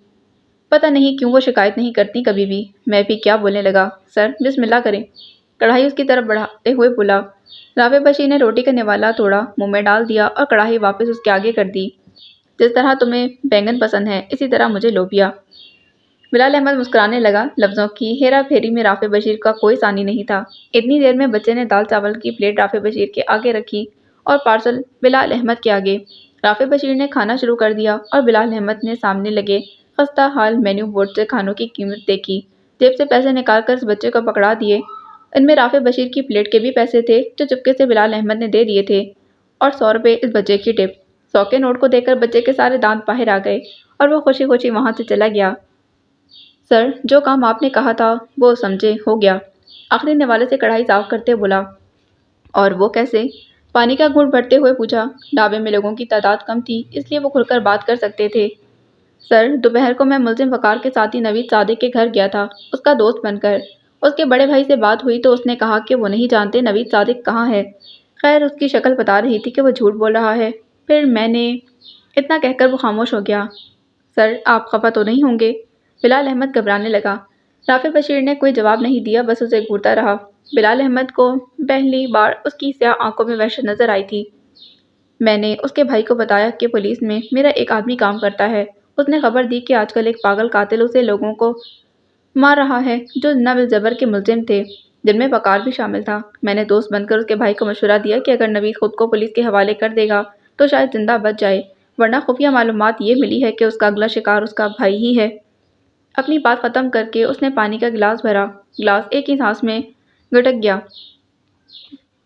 پتہ نہیں کیوں وہ شکایت نہیں کرتی کبھی بھی۔ میں بھی کیا بولنے لگا، سر بسم اللہ کریں۔ کڑھائی اس کی طرف بڑھاتے ہوئے بولا۔ رافع بشیر نے روٹی کا نوالا توڑا، منہ میں ڈال دیا اور کڑھائی واپس اس کے آگے کر دی۔ جس طرح تمہیں بینگن پسند ہے اسی طرح مجھے لوبیا۔ بلال احمد مسکرانے لگا۔ لفظوں کی ہیرا پھیری میں رافع بشیر کا کوئی ثانی نہیں تھا۔ اتنی دیر میں بچے نے دال چاول کی پلیٹ رافع بشیر کے آگے رکھی اور پارسل بلال احمد کے آگے۔ رافع بشیر نے کھانا شروع کر دیا اور بلال احمد نے سامنے لگے خستہ حال مینو بورڈ سے کھانوں کی قیمت دیکھی۔ جیب سے پیسے نکال کر اس بچے کو پکڑا دیے۔ ان میں رافع بشیر کی پلیٹ کے بھی پیسے تھے جو چپکے سے بلال احمد نے دے دیے تھے، اور 100 روپے اس بچے کی ٹپ۔ 100 کے نوٹ کو دیکھ کر بچے کے سارے دانت باہر آ گئے اور وہ خوشی خوشی وہاں سے چلا گیا۔ سر جو کام آپ نے کہا تھا وہ سمجھے ہو گیا، آخری نوالے سے کڑھائی صاف کرتے بولا۔ اور وہ کیسے؟ پانی کا گھونٹ بھرتے ہوئے پوچھا۔ ڈھابے میں لوگوں کی تعداد کم تھی اس لیے وہ کھل کر بات کر سکتے تھے۔ سر دوپہر کو میں ملزم وقار کے ساتھی نوید صادق کے گھر گیا تھا اس کا دوست بن کر۔ اس کے بڑے بھائی سے بات ہوئی تو اس نے کہا کہ وہ نہیں جانتے نوید صادق کہاں ہے۔ خیر اس کی شکل بتا رہی تھی کہ وہ جھوٹ بول رہا ہے۔ پھر میں نے… اتنا کہہ کر وہ خاموش ہو گیا۔ سر آپ خفا تو نہیں ہوں گے؟ بلال احمد گھبرانے لگا۔ رافع بشیر نے کوئی جواب نہیں دیا، بس اسے گھورتا رہا۔ بلال احمد کو پہلی بار اس کی سیاہ آنکھوں میں وحشت نظر آئی تھی۔ میں نے اس کے بھائی کو بتایا کہ پولیس میں میرا ایک آدمی کام کرتا ہے۔ اس نے خبر دی کہ آج کل ایک پاگل قاتل اسے لوگوں کو مار رہا ہے جو نبل جبر کے ملزم تھے، جن میں وقار بھی شامل تھا۔ میں نے دوست بن کر اس کے بھائی کو مشورہ دیا کہ اگر نوید خود کو پولیس کے حوالے کر دے گا تو شاید زندہ بچ جائے، ورنہ خفیہ معلومات یہ ملی ہے کہ اس کا اگلا شکار اس کا بھائی ہی ہے۔ اپنی بات ختم کر کے اس نے پانی کا گلاس بھرا۔ گلاس ایک ہی سانس میں گھٹک گیا۔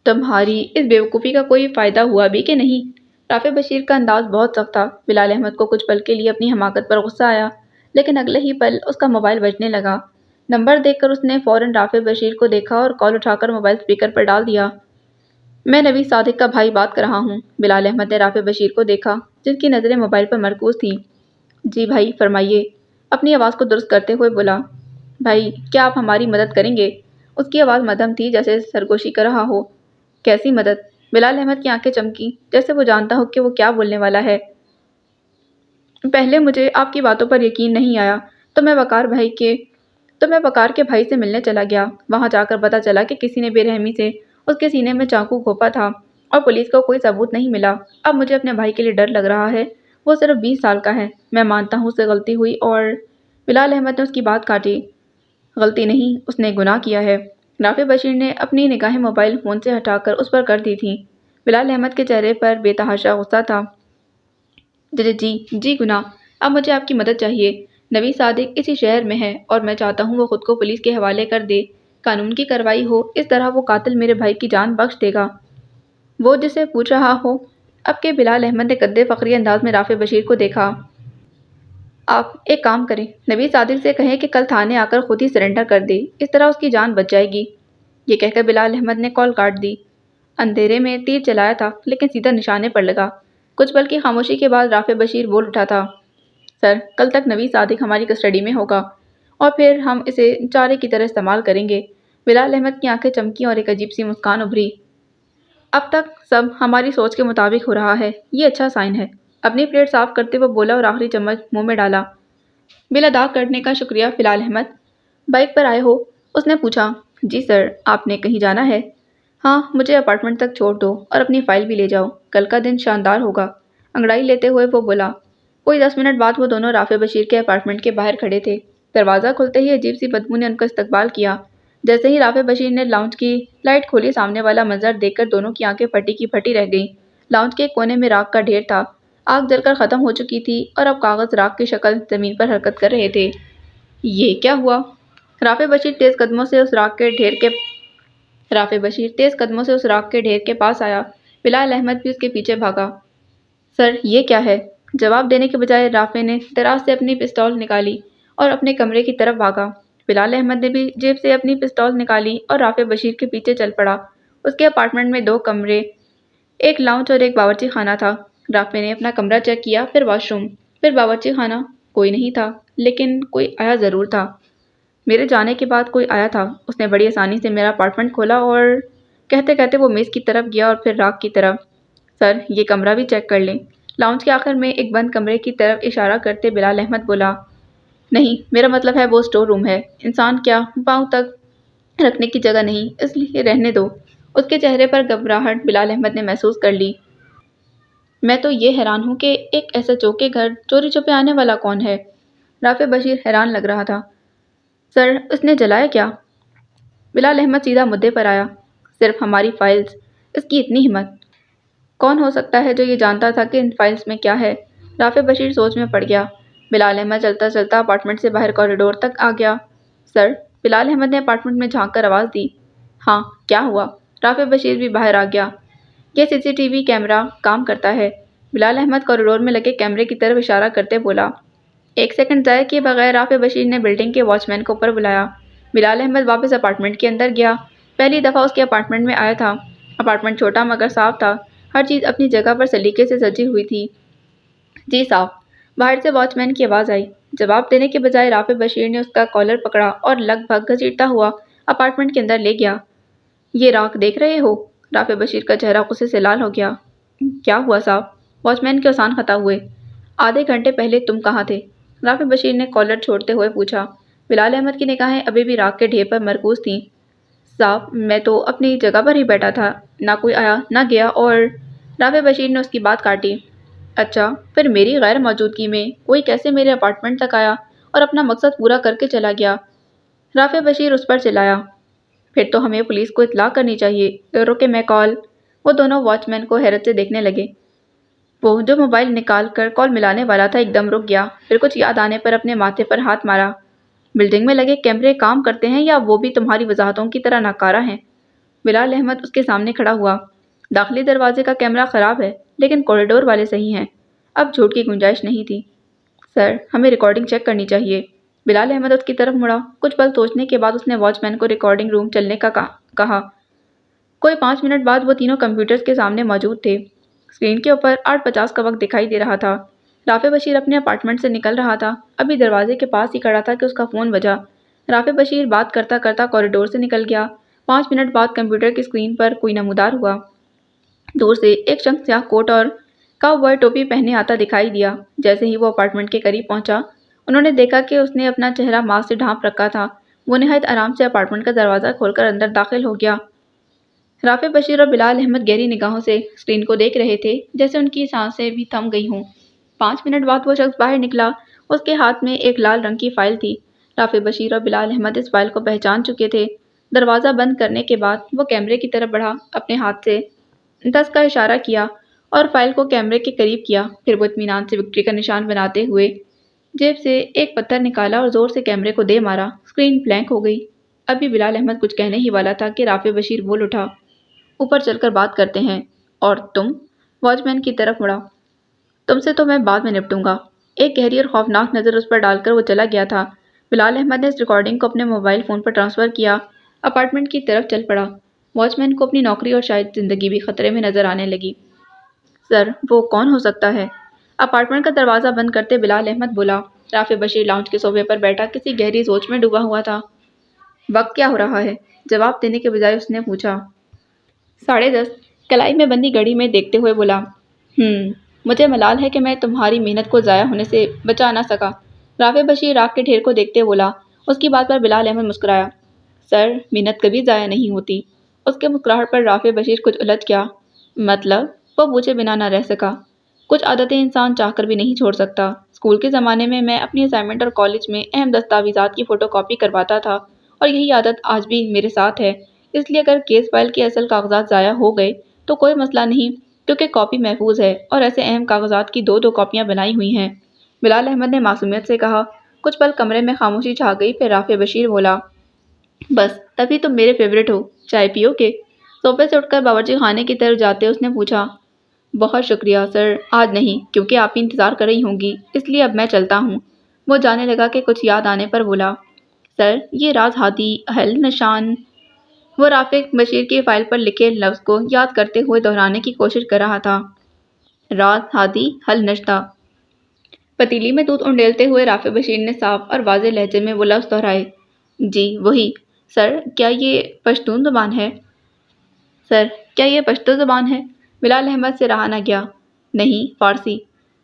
تمہاری اس بیوقوفی کا کوئی فائدہ ہوا بھی کہ نہیں؟ رافع بشیر کا انداز بہت سخت تھا۔ بلال احمد کو کچھ پل کے لیے اپنی حماقت پر غصہ آیا، لیکن اگلے ہی پل اس کا موبائل بجنے لگا۔ نمبر دیکھ کر اس نے فوراً رافع بشیر کو دیکھا اور کال اٹھا کر موبائل اسپیکر پر ڈال دیا۔ میں نوید صادق کا بھائی بات کر رہا ہوں۔ بلال احمد نے رافع بشیر کو دیکھا جن کی نظریں موبائل پر مرکوز تھیں۔ جی بھائی فرمائیے، اپنی آواز کو درست کرتے ہوئے بولا۔ بھائی کیا آپ ہماری مدد کریں گے؟ اس کی آواز مدھم تھی جیسے سرگوشی کر رہا ہو۔ کیسی مدد؟ بلال احمد کی آنکھیں چمکی جیسے وہ جانتا ہو کہ وہ کیا بولنے والا ہے۔ پہلے مجھے آپ کی باتوں پر یقین نہیں آیا تو میں وقار کے بھائی سے ملنے چلا گیا۔ وہاں جا کر پتہ چلا کہ کسی نے بے رحمی سے اس کے سینے میں چاقو گھونپا تھا اور پولیس کو کوئی ثبوت نہیں ملا۔ اب مجھے اپنے بھائی کے لیے ڈر لگ رہا ہے۔ وہ صرف 20 سال کا ہے۔ میں مانتا ہوں اس سے غلطی ہوئی اور… بلال احمد نے اس کی بات کاٹی۔ غلطی نہیں، اس نے گناہ کیا ہے۔ رافع بشیر نے اپنی نگاہیں موبائل فون سے ہٹا کر اس پر کر دی تھیں۔ بلال احمد کے چہرے پر بے تحاشا غصہ تھا۔ جی گناہ۔ اب مجھے آپ کی مدد چاہیے۔ نوید صادق اسی شہر میں ہے اور میں چاہتا ہوں وہ خود کو پولیس کے حوالے کر دے، قانون کی کارروائی ہو، اس طرح وہ قاتل میرے بھائی کی جان بخش دے گا۔ وہ جسے پوچھ رہا ہو۔ اب کے بلال احمد نے گدے فخری انداز میں رافع بشیر کو دیکھا۔ آپ ایک کام کریں، نوید صادق سے کہیں کہ کل تھانے آ کر خود ہی سرنڈر کر دے، اس طرح اس کی جان بچ جائے گی۔ یہ کہہ کر بلال احمد نے کال کاٹ دی۔ اندھیرے میں تیر چلایا تھا لیکن سیدھا نشانے پر لگا۔ کچھ پل کی خاموشی کے بعد رافع بشیر بول اٹھا تھا۔ سر کل تک نوید صادق ہماری کسٹڈی میں ہوگا اور پھر ہم اسے چارے کی طرح استعمال کریں گے۔ بلال احمد کی آنکھیں چمکیں اور ایک عجیب سی مسکان ابھری۔ اب تک سب ہماری سوچ کے مطابق ہو رہا ہے، یہ اچھا سائن ہے۔ اپنی پلیٹ صاف کرتے ہوئے بولا اور آخری چمچ منہ میں ڈالا۔ بل ادا کرنے کا شکریہ بلال احمد۔ بائک پر آئے ہو؟ اس نے پوچھا۔ جی سر، آپ نے کہیں جانا ہے؟ ہاں، مجھے اپارٹمنٹ تک چھوڑ دو اور اپنی فائل بھی لے جاؤ، کل کا دن شاندار ہوگا۔ انگڑائی لیتے ہوئے وہ بولا۔ کوئی 10 منٹ بعد وہ دونوں رافع بشیر کے اپارٹمنٹ کے باہر کھڑے تھے۔ دروازہ کھلتے ہی عجیب سی بدبو نے ان کا استقبال کیا۔ جیسے ہی رافع بشیر نے لاؤنج کی لائٹ کھولی، سامنے والا منظر دیکھ کر دونوں کی آنکھیں پھٹی کی پھٹی رہ گئیں۔ لاؤنج کے ایک کونے میں راکھ کا ڈھیر تھا۔ آگ جل کر ختم ہو چکی تھی اور اب کاغذ راکھ کی شکل زمین پر حرکت کر رہے تھے۔ یہ کیا ہوا؟ رافع بشیر تیز قدموں سے اس راکھ کے ڈھیر کے پاس آیا۔ بلال احمد بھی اس کے پیچھے بھاگا۔ سر یہ کیا ہے؟ جواب دینے کے بجائے رافع نے دراز سے اپنی پستول نکالی اور اپنے کمرے کی طرف بھاگا۔ بلال احمد نے بھی جیب سے اپنی پستول نکالی اور رافع بشیر کے پیچھے چل پڑا۔ اس کے اپارٹمنٹ میں 2 کمرے، ایک لاؤنج اور ایک باورچی خانہ تھا۔ رافع نے اپنا کمرہ چیک کیا، پھر واش روم، پھر باورچی خانہ۔ کوئی نہیں تھا، لیکن کوئی آیا ضرور تھا۔ میرے جانے کے بعد کوئی آیا تھا۔ اس نے بڑی آسانی سے میرا اپارٹمنٹ کھولا اور… کہتے کہتے وہ میز کی طرف گیا اور پھر راکھ کی طرف۔ سر یہ کمرہ بھی چیک کر لیں۔ لاؤنج کے آخر میں ایک بند کمرے کی طرف اشارہ کرتے بلال احمد بولا، نہیں میرا مطلب ہے وہ اسٹور روم ہے، انسان کیا پاؤں تک رکھنے کی جگہ نہیں، اس لیے رہنے دو۔ اس کے چہرے پر گھبراہٹ بلال احمد نے محسوس کر لی۔ میں تو یہ حیران ہوں کہ ایک ایس ایچ او کے گھر چوری چھپے آنے والا کون ہے؟ رافع بشیر حیران لگ رہا تھا۔ سر اس نے جلایا کیا؟ بلال احمد سیدھا مدعے پر آیا۔ صرف ہماری فائلز، اس کی اتنی ہمت؟ کون ہو سکتا ہے جو یہ جانتا تھا کہ ان فائلز میں کیا ہے؟ رافع بشیر سوچ میں پڑ گیا۔ بلال احمد چلتا چلتا اپارٹمنٹ سے باہر کوریڈور تک آ گیا۔ سر، بلال احمد نے اپارٹمنٹ میں جھانک کر آواز دی۔ ہاں کیا ہوا؟ رافع بشیر بھی باہر آ گیا۔ یہ سی سی ٹی وی کیمرہ کام کرتا ہے۔ بلال احمد کوریڈور میں لگے کیمرے کی طرف اشارہ کرتے بولا۔ ایک سیکنڈ ضائع کیے بغیر رافع بشیر نے بلڈنگ کے واچ مین کو اوپر بلایا۔ بلال احمد واپس اپارٹمنٹ کے اندر گیا۔ پہلی دفعہ اس کے اپارٹمنٹ میں آیا تھا۔ اپارٹمنٹ چھوٹا مگر صاف تھا، ہر چیز اپنی جگہ پر سلیقے سے سجی ہوئی تھی۔ جی صاحب، باہر سے واچ مین کی آواز آئی۔ جواب دینے کے بجائے رافع بشیر نے اس کا کالر پکڑا اور لگ بھگ گھسیٹتا ہوا اپارٹمنٹ کے اندر لے گیا۔ یہ راکھ دیکھ رہے ہو؟ رافع بشیر کا چہرہ غصے سے لال ہو گیا۔ کیا ہوا صاحب؟ واچ مین کے اوسان خطا ہوئے۔ آدھے گھنٹے پہلے تم کہاں تھے؟ رافع بشیر نے کالر چھوڑتے ہوئے پوچھا۔ بلال احمد کی نگاہیں ابھی بھی راکھ کے ڈھیر پر مرکوز تھیں۔ صاحب میں تو اپنی جگہ پر ہی بیٹھا تھا، نہ کوئی آیا نہ گیا اور… رافع بشیر نے اس کی بات کاٹی۔ اچھا پھر میری غیر موجودگی میں کوئی کیسے میرے اپارٹمنٹ تک آیا اور اپنا مقصد پورا کر کے چلا گیا؟ رافع بشیر اس پر چلایا۔ پھر تو ہمیں پولیس کو اطلاع کرنی چاہیے۔ رکے میں کال… وہ دونوں واچ مین کو حیرت سے دیکھنے لگے۔ وہ جو موبائل نکال کر کال ملانے والا تھا ایک دم رک گیا، پھر کچھ یاد آنے پر اپنے ماتھے پر ہاتھ مارا۔ بلڈنگ میں لگے کیمرے کام کرتے ہیں یا وہ بھی تمہاری وضاحتوں کی طرح ناکارہ ہیں؟ بلال احمد اس کے سامنے کھڑا ہوا۔ داخلی دروازے کا کیمرہ خراب ہے لیکن کوریڈور والے صحیح ہیں۔ اب جھوٹ کی گنجائش نہیں تھی۔ سر ہمیں ریکارڈنگ چیک کرنی چاہیے۔ بلال احمد اس کی طرف مڑا۔ کچھ پل سوچنے کے بعد اس نے واچ مین کو ریکارڈنگ روم چلنے کا کہا۔ کوئی 5 منٹ بعد وہ تینوں کمپیوٹرز کے سامنے موجود تھے۔ اسکرین کے اوپر 8:50 کا وقت دکھائی دے رہا تھا۔ رافع بشیر اپنے اپارٹمنٹ سے نکل رہا تھا، ابھی دروازے کے پاس ہی کھڑا تھا کہ اس کا فون بجا۔ رافع بشیر بات کرتا کرتا کوریڈور سے نکل گیا۔ 5 منٹ بعد کمپیوٹر کی اسکرین پر کوئی نمودار ہوا۔ دور سے ایک شخص سیاہ کوٹ اور کاؤبوائے ٹوپی پہنے آتا دکھائی دیا۔ جیسے ہی وہ اپارٹمنٹ کے قریب پہنچا، انہوں نے دیکھا کہ اس نے اپنا چہرہ ماسک سے ڈھانپ رکھا تھا۔ وہ نہایت آرام سے اپارٹمنٹ کا دروازہ کھول کر اندر داخل ہو گیا۔ رافع بشیر اور بلال احمد گہری نگاہوں سے اسکرین کو دیکھ رہے تھے، جیسے ان کی سانسیں بھی تھم گئی ہوں۔ 5 منٹ بعد وہ شخص باہر نکلا۔ اس کے ہاتھ میں ایک لال رنگ کی فائل تھی۔ رافع بشیر اور بلال احمد اس فائل کو پہچان چکے تھے۔ دروازہ بند کرنے کے بعد وہ کیمرے کی طرف بڑھا، اپنے ہاتھ سے 10 کا اشارہ کیا اور فائل کو کیمرے کے قریب کیا۔ پھر وہ اطمینان سے وکٹری کا نشان بناتے ہوئے جیب سے ایک پتھر نکالا اور زور سے کیمرے کو دے مارا۔ اسکرین بلینک ہو گئی۔ ابھی بلال احمد کچھ کہنے ہی والا تھا کہ رافع بشیر بول اٹھا۔ اوپر چل کر بات کرتے ہیں۔ اور تم؟ واچ مین کی طرف مڑا۔ تم سے تو میں بعد میں نپٹوں گا۔ ایک گہری اور خوفناک نظر اس پر ڈال کر وہ چلا گیا تھا۔ بلال احمد نے اس ریکارڈنگ کو اپنے موبائل فون پر ٹرانسفر کیا، اپارٹمنٹ کی طرف چل پڑا۔ واچ مین کو اپنی نوکری اور شاید زندگی بھی خطرے میں نظر آنے لگی۔ سر وہ کون ہو سکتا ہے؟ اپارٹمنٹ کا دروازہ بند کرتے بلال احمد بولا۔ رافع بشیر لاؤنج کے صوفے پر بیٹھا کسی گہری سوچ میں ڈوبا ہوا تھا۔ وقت کیا ہو رہا ہے؟ جواب دینے کے بجائے اس نے پوچھا۔ 10:30۔ کلائی میں بندی گھڑی میں دیکھتے ہوئے بولا۔ مجھے ملال ہے کہ میں تمہاری محنت کو ضائع ہونے سے بچا نہ سکا۔ رافع بشیر راکھ کے ڈھیر کو دیکھتے بولا۔ اس کی بات پر بلال احمد مسکرایا۔ سر محنت کبھی ضائع نہیں ہوتی۔ اس کے مسکراہٹ پر رافع بشیر کچھ الجھ گیا۔ مطلب؟ وہ پوچھے بنا نہ رہ سکا۔ کچھ عادتیں انسان چاہ کر بھی نہیں چھوڑ سکتا۔ اسکول کے زمانے میں میں اپنی اسائنمنٹ اور کالج میں اہم دستاویزات کی فوٹو کاپی کرواتا تھا اور یہی عادت آج بھی میرے ساتھ ہے۔ اس لیے اگر کیس فائل کے اصل کاغذات ضائع ہو گئے تو کوئی مسئلہ نہیں، کیونکہ کاپی محفوظ ہے اور ایسے اہم کاغذات کی 2 کاپیاں بنائی ہوئی ہیں۔ بلال احمد نے معصومیت سے کہا۔ کچھ پل کمرے میں خاموشی چھا گئی، پھر رافع بشیر بولا۔ بس تبھی تم میرے فیورٹ ہو۔ چائے پیو گے؟ صوفے سے اٹھ کر باورچی خانے کی طرف جاتے اس نے پوچھا۔ بہت شکریہ سر، آج نہیں، کیونکہ آپ ہی انتظار کر رہی ہوں گی، اس لیے اب میں چلتا ہوں۔ وہ جانے لگا کہ کچھ یاد آنے پر بولا۔ سر یہ راز ہادی حل نشان… وہ رافع بشیر کی فائل پر لکھے لفظ کو یاد کرتے ہوئے دہرانے کی کوشش کر رہا تھا۔ راز ہادی حل نشدہ۔ پتیلی میں دودھ انڈیلتے ہوئے رافع بشیر نے صاف اور واضح لہجے میں وہ لفظ دہرائے۔ جی وہی۔ سر کیا یہ پشتون زبان ہے؟ سر کیا یہ پشتو زبان ہے؟ بلال احمد سے رہا نہ گیا۔ نہیں، فارسی،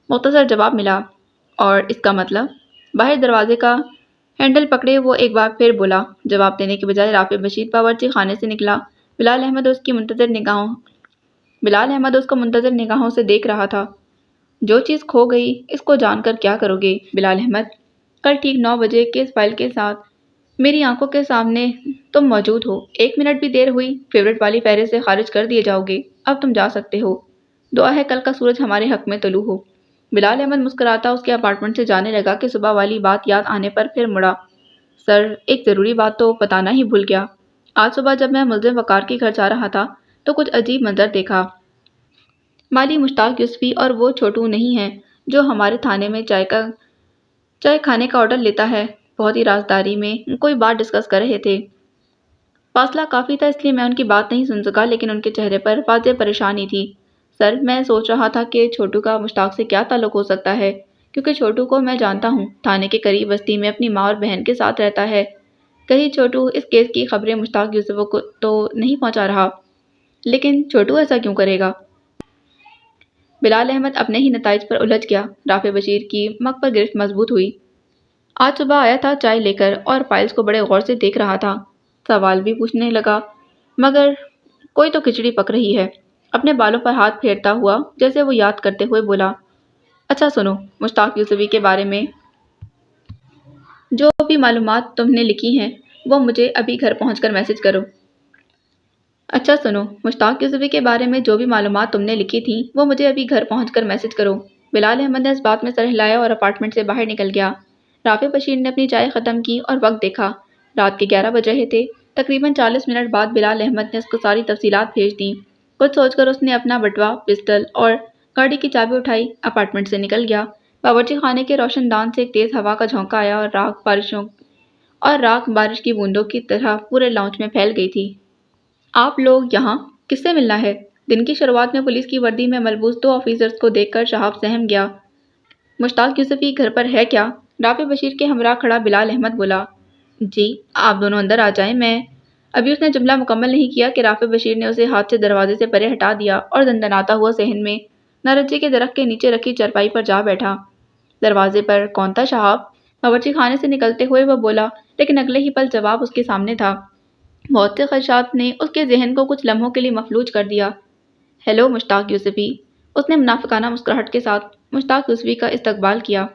مختصر جواب ملا۔ اور اس کا مطلب؟ باہر دروازے کا ہینڈل پکڑے وہ ایک بار پھر بولا۔ جواب دینے کے بجائے رافع بشیر باورچی خانے سے نکلا۔ بلال احمد اس کو منتظر نگاہوں سے دیکھ رہا تھا۔ جو چیز کھو گئی، اس کو جان کر کیا کرو گے بلال احمد؟ کل ٹھیک 9 بجے کیس فائل کے ساتھ میری آنکھوں کے سامنے تم موجود ہو۔ 1 منٹ بھی دیر ہوئی فیورٹ والی فہرست سے خارج کر دیے جاؤ گے۔ اب تم جا سکتے ہو۔ دعا ہے کل کا سورج ہمارے حق میں طلوع ہو۔ بلال احمد مسکراتا اس کے اپارٹمنٹ سے جانے لگا کہ صبح والی بات یاد آنے پر پھر مڑا۔ سر، ایک ضروری بات تو بتانا ہی بھول گیا۔ آج صبح جب میں ملزم وقار کے گھر جا رہا تھا تو کچھ عجیب منظر دیکھا۔ مالی مشتاق یوسفی اور وہ چھوٹو نہیں ہیں جو ہمارے تھانے میں چائے کھانے کا آرڈر لیتا ہے، بہت ہی رازداری میں کوئی بات ڈسکس کر رہے تھے۔ فاصلہ کافی تھا اس لیے میں ان کی بات نہیں سن سکا، لیکن ان کے چہرے پر واضح پریشانی تھی۔ سر، میں سوچ رہا تھا کہ چھوٹو کا مشتاق سے کیا تعلق ہو سکتا ہے، کیونکہ چھوٹو کو میں جانتا ہوں، تھانے کے قریب بستی میں اپنی ماں اور بہن کے ساتھ رہتا ہے۔ کہیں چھوٹو اس کیس کی خبریں مشتاق یوسف کو تو نہیں پہنچا رہا؟ لیکن چھوٹو ایسا کیوں کرے گا؟ بلال احمد اپنے ہی نتائج پر الجھ گیا۔ رافع بشیر کی مگ پر گرفت مضبوط ہوئی۔ آج صبح آیا تھا چائے لے کر اور فائلز کو بڑے غور سے دیکھ رہا تھا۔ سوال بھی پوچھنے لگا، مگر کوئی تو کھچڑی پک رہی ہے۔ اپنے بالوں پر ہاتھ پھیرتا ہوا جیسے وہ یاد کرتے ہوئے بولا، اچھا سنو، مشتاق یوسفی کے بارے میں جو بھی معلومات تم نے لکھی ہیں وہ مجھے ابھی گھر پہنچ کر میسج کرو۔ اچھا سنو، مشتاق یوسفی کے بارے میں جو بھی معلومات تم نے لکھی تھیں وہ مجھے ابھی گھر پہنچ کر میسج کرو۔ بلال احمد نے اس بات میں سر ہلایا اور اپارٹمنٹ سے باہر نکل گیا۔ رافع بشیر نے اپنی چائے ختم کی اور وقت دیکھا۔ رات کے 11 بج رہے تھے۔ تقریباً 40 منٹ بعد بلال احمد نے اس کو ساری تفصیلات بھیج دیں۔ کچھ سوچ کر اس نے اپنا بٹوا، پسٹل اور گاڑی کی چابی اٹھائی، اپارٹمنٹ سے نکل گیا۔ باورچی خانے کے روشن دان سے ایک تیز ہوا کا جھونکا آیا اور راکھ بارش کی بوندوں کی طرح پورے لاؤنج میں پھیل گئی تھی۔ آپ لوگ یہاں کس سے ملنا ہے؟ دن کی شروعات میں پولیس کی وردی میں ملبوس 2 آفیسرز کو دیکھ کر شہاب سہم گیا۔ مشتاق یوسفی گھر پر ہے کیا؟ رافع بشیر کے ہمراہ کھڑا بلال احمد بولا۔ جی، آپ دونوں اندر آ جائیں، میں… ابھی اس نے جملہ مکمل نہیں کیا کہ رافع بشیر نے اسے ہاتھ سے دروازے سے پرے ہٹا دیا اور دندناتا ہوا صحن میں نارنجی کے درخت کے نیچے رکھی چارپائی پر جا بیٹھا۔ دروازے پر کون تھا شہاب؟ باورچی خانے سے نکلتے ہوئے وہ بولا، لیکن اگلے ہی پل جواب اس کے سامنے تھا۔ بہت سے خدشات نے اس کے ذہن کو کچھ لمحوں کے لیے مفلوج کر دیا۔ ہیلو مشتاق یوسفی، اس نے منافقانہ مسکراہٹ کے ساتھ مشتاق یوسفی کا استقبال کیا۔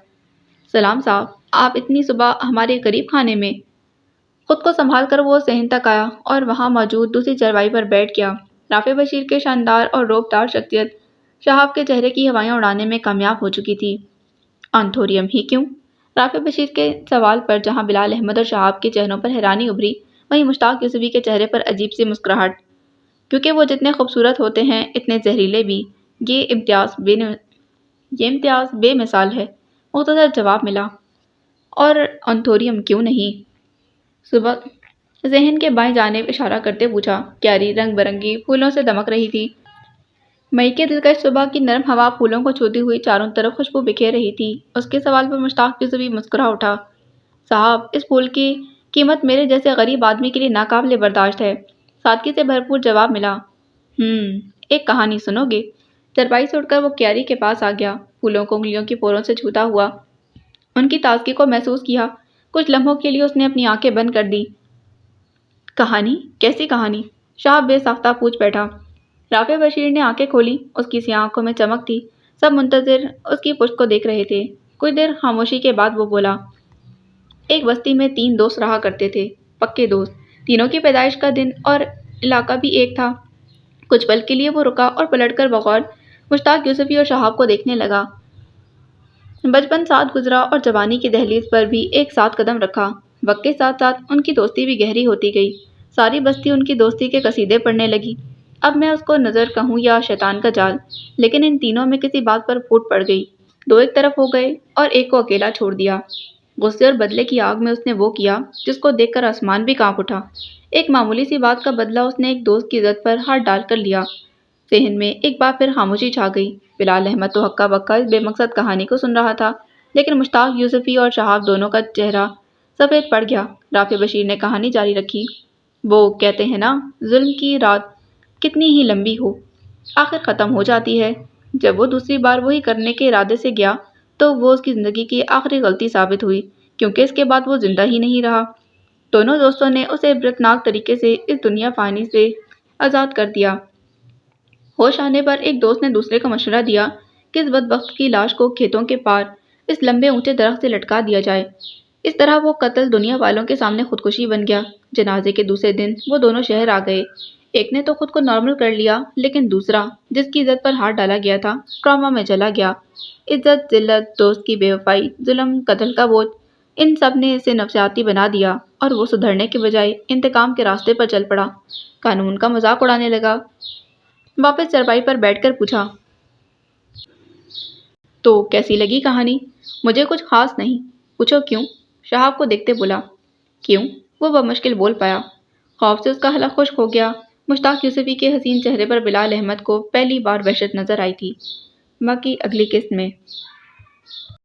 سلام صاحب، آپ اتنی صبح ہمارے قریب خانے میں؟ خود کو سنبھال کر وہ صحن تک آیا اور وہاں موجود دوسری چارپائی پر بیٹھ گیا۔ رافع بشیر کے شاندار اور رعب شخصیت شہاب کے چہرے کی ہوائیاں اڑانے میں کامیاب ہو چکی تھی۔ آنتھوریم ہی کیوں؟ رافع بشیر کے سوال پر جہاں بلال احمد اور شہاب کے چہروں پر حیرانی ابھری، وہیں مشتاق یوسفی کے چہرے پر عجیب سی مسکراہٹ۔ کیونکہ وہ جتنے خوبصورت ہوتے ہیں اتنے زہریلے بھی، یہ امتیاز بے مثال ہے، مختصر جواب ملا۔ اور آنتھوریم کیوں نہیں؟ صبح ذہن کے بائیں جانب اشارہ کرتے پوچھا۔ کیاری رنگ برنگی پھولوں سے دمک رہی تھی۔ مئی کے دلکش صبح کی نرم ہوا پھولوں کو چھوتی ہوئی چاروں طرف خوشبو بکھیر رہی تھی۔ اس کے سوال پر مشتاق یوسفی مسکرا اٹھا۔ صاحب، اس پھول کی قیمت میرے جیسے غریب آدمی کے لیے ناقابل برداشت ہے، سادگی سے بھرپور جواب ملا۔ ایک کہانی سنو گے؟ چارپائی سے اٹھ کر وہ کیاری کے پاس آ گیا، پھولوں کو انگلیوں کی پوروں سے چھوتا ہوا ان کی تازگی کو محسوس کیا۔ کچھ لمحوں کے لیے اس نے اپنی آنکھیں بند کر دی۔ کہانی؟ کیسی کہانی؟ شہاب بے ساختہ پوچھ بیٹھا۔ رافع بشیر نے آنکھیں کھولی، اس کی سیاہ آنکھوں میں چمک تھی۔ سب منتظر اس کی پشت کو دیکھ رہے تھے۔ کچھ دیر خاموشی کے بعد وہ بولا، ایک بستی میں 3 دوست رہا کرتے تھے، پکے دوست۔ تینوں کی پیدائش کا دن اور علاقہ بھی ایک تھا۔ کچھ پل کے لیے وہ رکا اور پلٹ کر بغور مشتاق یوسفی اور شہاب کو دیکھنے لگا۔ بچپن ساتھ گزرا اور جوانی کی دہلیز پر بھی ایک ساتھ قدم رکھا۔ وقت کے ساتھ ساتھ ان کی دوستی بھی گہری ہوتی گئی۔ ساری بستی ان کی دوستی کے قصیدے پڑھنے لگی۔ اب میں اس کو نظر کہوں یا شیطان کا جال، لیکن ان تینوں میں کسی بات پر پھوٹ پڑ گئی۔ 2 ایک طرف ہو گئے اور ایک کو اکیلا چھوڑ دیا۔ غصے اور بدلے کی آگ میں اس نے وہ کیا جس کو دیکھ کر آسمان بھی کانپ اٹھا۔ ایک معمولی سی بات کا بدلہ اس نے ایک دوست کی عزت پر ہاتھ ڈال کر لیا۔ صحن میں ایک بار پھر خاموشی چھا گئی۔ بلال احمد تو ہکا بکا اس بے مقصد کہانی کو سن رہا تھا، لیکن مشتاق یوسفی اور شہاب دونوں کا چہرہ سفید پڑ گیا۔ رافع بشیر نے کہانی جاری رکھی۔ وہ کہتے ہیں نا، ظلم کی رات کتنی ہی لمبی ہو، آخر ختم ہو جاتی ہے۔ جب وہ دوسری بار وہی کرنے کے ارادے سے گیا تو وہ اس کی زندگی کی آخری غلطی ثابت ہوئی، کیونکہ اس کے بعد وہ زندہ ہی نہیں رہا۔ دونوں دوستوں نے اسے عبرتناک طریقے سے اس دنیا فانی سے آزاد کر دیا۔ ہوش آنے پر ایک دوست نے دوسرے کو مشورہ دیا کہ اس بدبخت کی لاش کو کھیتوں کے پار اس لمبے اونچے درخت سے لٹکا دیا جائے۔ اس طرح وہ قتل دنیا والوں کے سامنے خودکشی بن گیا۔ جنازے کے دوسرے دن وہ دونوں شہر آ گئے۔ ایک نے تو خود کو نارمل کر لیا، لیکن دوسرا، جس کی عزت پر ہاتھ ڈالا گیا تھا، ٹراما میں چلا گیا۔ عزت، ذلت، دوست کی بے وفائی، ظلم، قتل کا بوجھ، ان سب نے اسے نفسیاتی بنا دیا اور وہ سدھرنے کے بجائے انتقام کے راستے پر چل پڑا۔ قانون کا مذاق اڑانے لگا۔ واپس چرپائی پر بیٹھ کر پوچھا، تو کیسی لگی کہانی؟ مجھے کچھ خاص نہیں۔ پوچھو کیوں؟ شہاب کو دیکھتے بولا۔ کیوں؟ وہ بمشکل بول پایا۔ خوف سے اس کا حلق خشک ہو گیا۔ مشتاق یوسفی کے حسین چہرے پر بلال احمد کو پہلی بار وحشت نظر آئی تھی۔ باقی اگلی قسط میں۔